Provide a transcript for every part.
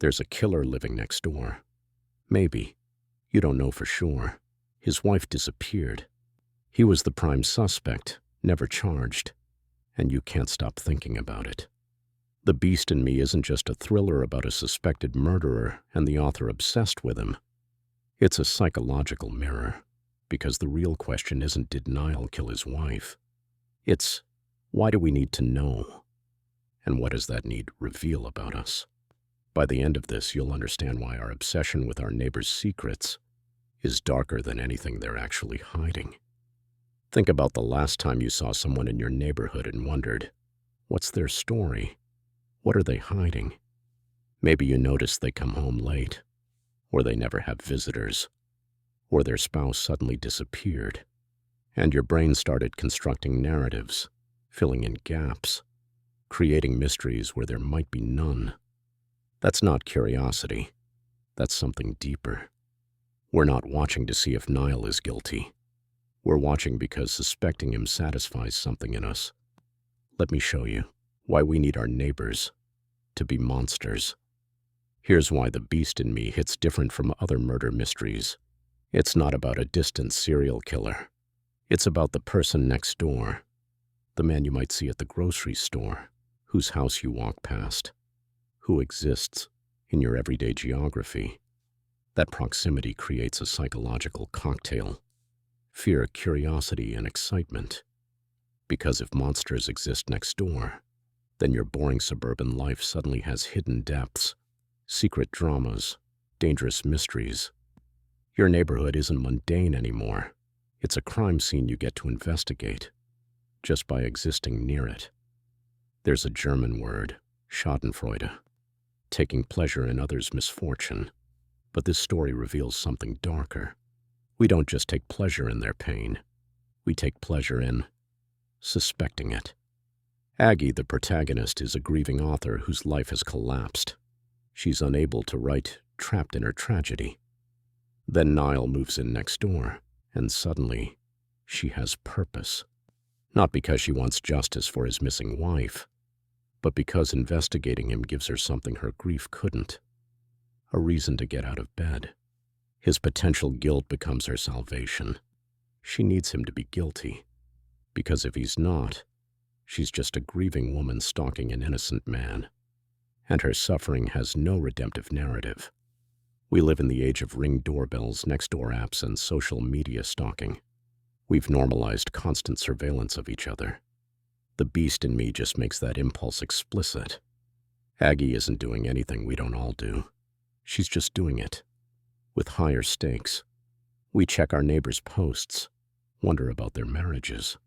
There's a killer living next door. Maybe. You don't know for sure. His wife disappeared. He was the prime suspect, never charged. And you can't stop thinking about it. The Beast in Me isn't just a thriller about a suspected murderer and the author obsessed with him. It's a psychological mirror, because the real question isn't did Niall kill his wife? It's why do we need to know? And what does that need reveal about us? By the end of this, you'll understand why our obsession with our neighbors' secrets is darker than anything they're actually hiding. Think about the last time you saw someone in your neighborhood and wondered, what's their story? What are they hiding? Maybe you noticed they come home late, or they never have visitors, or their spouse suddenly disappeared, and your brain started constructing narratives, filling in gaps, creating mysteries where there might be none. That's not curiosity. That's something deeper. We're not watching to see if Niall is guilty. We're watching because suspecting him satisfies something in us. Let me show you why we need our neighbors to be monsters. Here's why The Beast in Me hits different from other murder mysteries. It's not about a distant serial killer. It's about the person next door, the man you might see at the grocery store, whose house you walk past, who exists in your everyday geography. That proximity creates a psychological cocktail: fear, curiosity, and excitement. Because if monsters exist next door, then your boring suburban life suddenly has hidden depths, secret dramas, dangerous mysteries. Your neighborhood isn't mundane anymore. It's a crime scene you get to investigate, just by existing near it. There's a German word, Schadenfreude, taking pleasure in others' misfortune. But this story reveals something darker. We don't just take pleasure in their pain. We take pleasure in suspecting it. Aggie, the protagonist, is a grieving author whose life has collapsed. She's unable to write, trapped in her tragedy. Then Niall moves in next door, and suddenly, she has purpose. Not because she wants justice for his missing wife, but because investigating him gives her something her grief couldn't: a reason to get out of bed. His potential guilt becomes her salvation. She needs him to be guilty, because if he's not, she's just a grieving woman stalking an innocent man, and her suffering has no redemptive narrative. We live in the age of Ring doorbells, next-door apps, and social media stalking. We've normalized constant surveillance of each other. The Beast in Me just makes that impulse explicit. Aggie isn't doing anything we don't all do. She's just doing it, with higher stakes. We check our neighbors' posts, wonder about their marriages,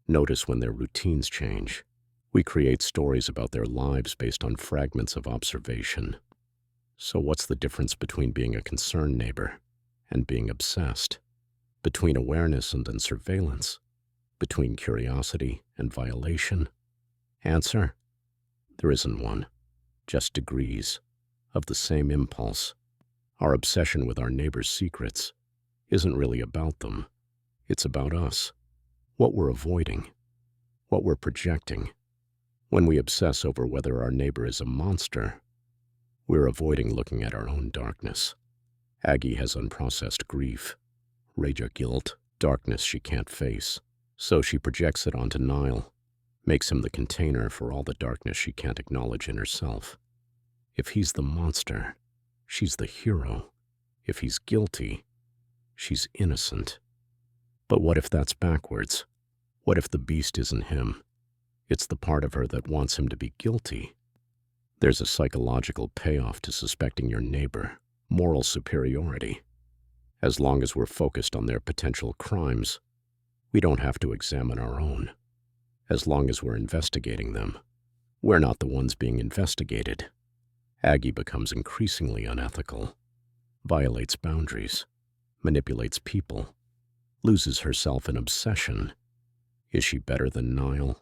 notice when their routines change. We create stories about their lives based on fragments of observation. So what's the difference between being a concerned neighbor and being obsessed? Between awareness and then surveillance? Between curiosity and violation? Answer: there isn't one, just degrees of the same impulse. Our obsession with our neighbors' secrets isn't really about them. It's about us, what we're avoiding, what we're projecting. When we obsess over whether our neighbor is a monster, we're avoiding looking at our own darkness. Aggie has unprocessed grief, rage or guilt, darkness she can't face. So she projects it onto Niall, makes him the container for all the darkness she can't acknowledge in herself. If he's the monster, she's the hero. If he's guilty, she's innocent. But what if that's backwards? What if the beast isn't him? It's the part of her that wants him to be guilty. There's a psychological payoff to suspecting your neighbor, moral superiority. As long as we're focused on their potential crimes, we don't have to examine our own. As long as we're investigating them, we're not the ones being investigated. Aggie becomes increasingly unethical, violates boundaries, manipulates people, loses herself in obsession. Is she better than Niall?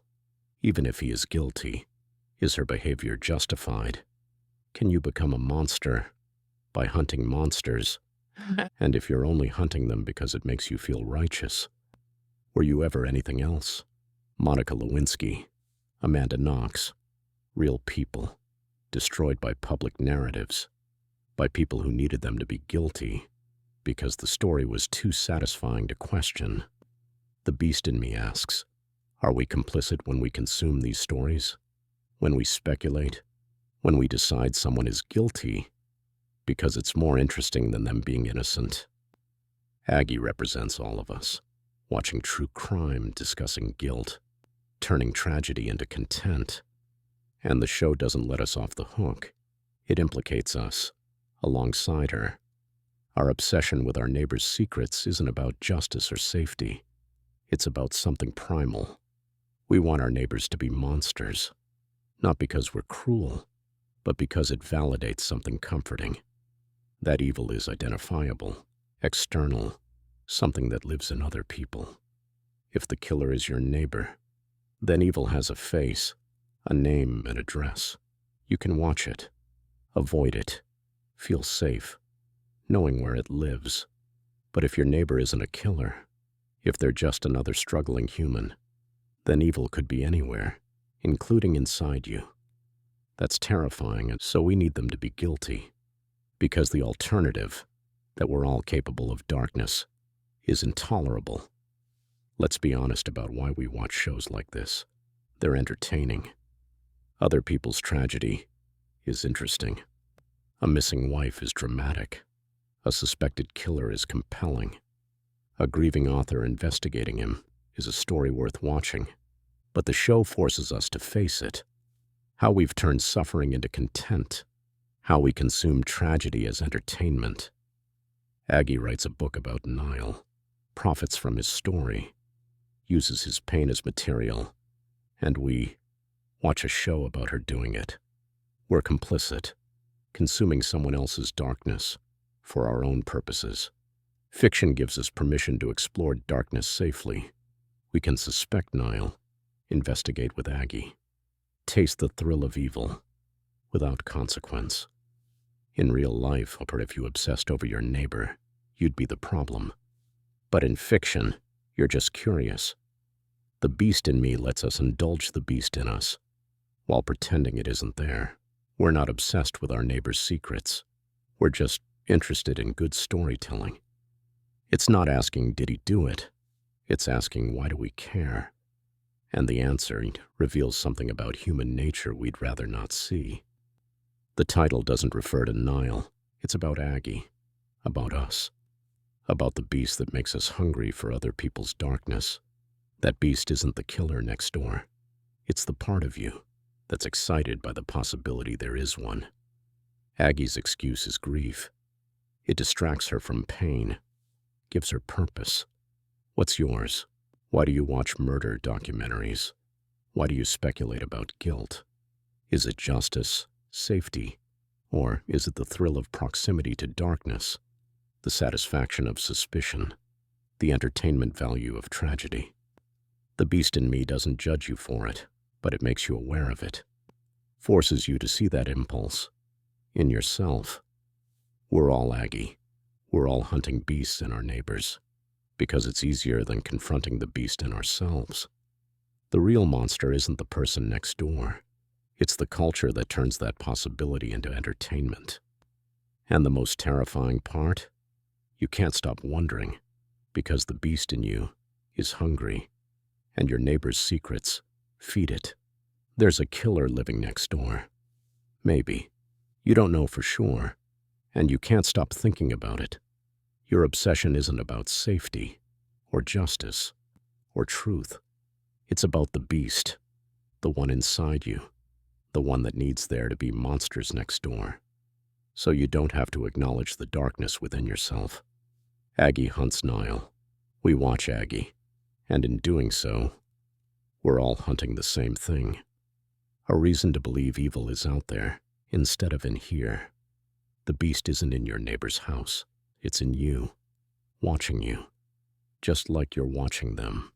Even if he is guilty, is her behavior justified? Can you become a monster by hunting monsters? And if you're only hunting them because it makes you feel righteous, were you ever anything else? Monica Lewinsky, Amanda Knox, real people, destroyed by public narratives, by people who needed them to be guilty because the story was too satisfying to question. The beast in me asks, are we complicit when we consume these stories? When we speculate? When we decide someone is guilty because it's more interesting than them being innocent? Aggie represents all of us, watching true crime, discussing guilt, turning tragedy into content. And the show doesn't let us off the hook. It implicates us, alongside her. Our obsession with our neighbor's secrets isn't about justice or safety. It's about something primal. We want our neighbors to be monsters, not because we're cruel, but because it validates something comforting. That evil is identifiable, external, something that lives in other people. If the killer is your neighbor, then evil has a face, a name, an address. You can watch it, avoid it, feel safe, knowing where it lives. But if your neighbor isn't a killer, if they're just another struggling human, then evil could be anywhere, including inside you. That's terrifying, and so we need them to be guilty, because the alternative, that we're all capable of darkness, is intolerable. Let's be honest about why we watch shows like this. They're entertaining. Other people's tragedy is interesting. A missing wife is dramatic. A suspected killer is compelling. A grieving author investigating him is a story worth watching. But the show forces us to face it. How we've turned suffering into content. How we consume tragedy as entertainment. Aggie writes a book about Niall, profits from his story, uses his pain as material, and we watch a show about her doing it. We're complicit, consuming someone else's darkness for our own purposes. Fiction gives us permission to explore darkness safely. We can suspect Niall, investigate with Aggie, taste the thrill of evil without consequence. In real life, or if you obsessed over your neighbor, you'd be the problem. But in fiction, you're just curious. The beast in me lets us indulge the beast in us, while pretending it isn't there. We're not obsessed with our neighbor's secrets. We're just interested in good storytelling. It's not asking, did he do it? It's asking, why do we care? And the answer reveals something about human nature we'd rather not see. The title doesn't refer to Niall. It's about Aggie, about us, about the beast that makes us hungry for other people's darkness. That beast isn't the killer next door. It's the part of you that's excited by the possibility there is one. Aggie's excuse is grief. It distracts her from pain, gives her purpose. What's yours? Why do you watch murder documentaries? Why do you speculate about guilt? Is it justice, safety, or is it the thrill of proximity to darkness, the satisfaction of suspicion, the entertainment value of tragedy? The beast in me doesn't judge you for it, but it makes you aware of it, forces you to see that impulse in yourself. We're all Aggie. We're all hunting beasts in our neighbors, because it's easier than confronting the beast in ourselves. The real monster isn't the person next door. It's the culture that turns that possibility into entertainment. And the most terrifying part? You can't stop wondering, because the beast in you is hungry, and your neighbor's secrets feed it. There's a killer living next door. Maybe. You don't know for sure, and you can't stop thinking about it. Your obsession isn't about safety, or justice, or truth. It's about the beast, the one inside you, the one that needs there to be monsters next door, so you don't have to acknowledge the darkness within yourself. Aggie hunts Niall. We watch Aggie, and in doing so, we're all hunting the same thing. A reason to believe evil is out there, instead of in here. The beast isn't in your neighbor's house. It's in you, watching you, just like you're watching them.